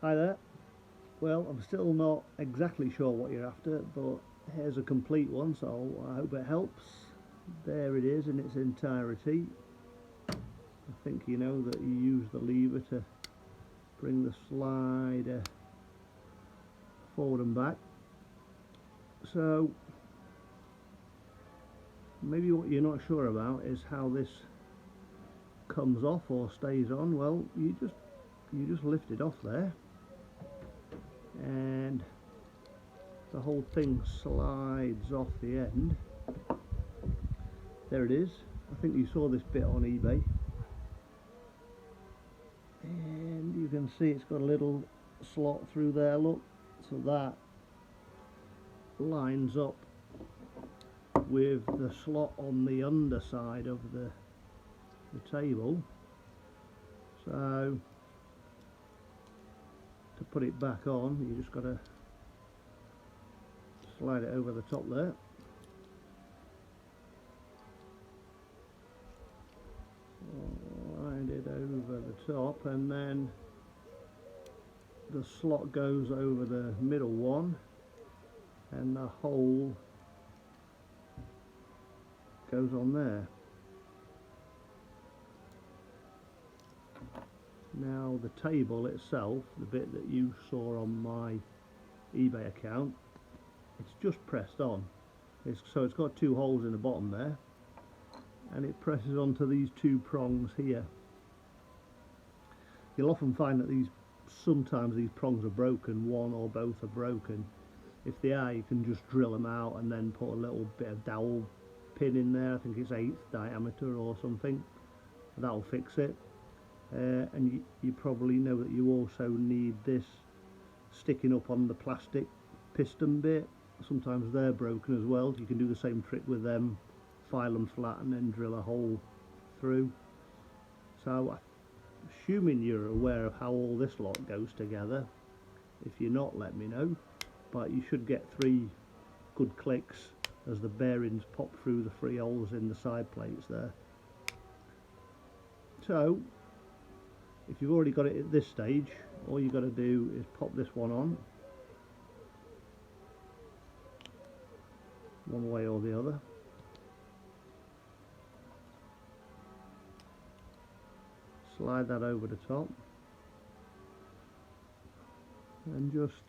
Hi there. Well, I'm still not exactly sure what you're after, but here's a complete one, so I hope it helps. There it is in its entirety. I think you know that you use the lever to bring the slider forward and back. So maybe what you're not sure about is how this comes off or stays on. Well, you just lift it off there, and the whole thing slides off the end. There it is. I think you saw this bit on eBay, and you can see it's got a little slot through there, look, so that lines up with the slot on the underside of the table. So to put it back on, you just got to slide it over the top there. Slide it over the top, and then the slot goes over the middle one, and the hole goes on there. Now the table itself, the bit that you saw on my eBay account, it's just pressed on. So it's got two holes in the bottom there, and it presses onto these two prongs here. You'll often find that sometimes these prongs are broken, one or both are broken. If they are, you can just drill them out and then put a little bit of dowel pin in there. I think it's 1/8 diameter or something. That'll fix it. And you probably know that you also need this sticking up on the plastic piston bit. Sometimes they're broken as well. You can do the same trick with them, file them flat and then drill a hole through. So assuming you're aware of how all this lot goes together. If you're not, let me know, but you should get 3 good clicks as the bearings pop through the 3 holes in the side plates there. So if you've already got it at this stage, all you've got to do is pop this one on, one way or the other. Slide that over the top, and just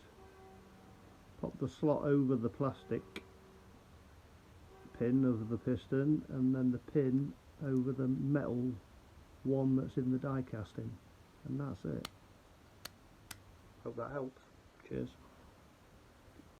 pop the slot over the plastic pin of the piston, and then the pin over the metal one that's in the die casting, and that's it. Hope that helps. Cheers.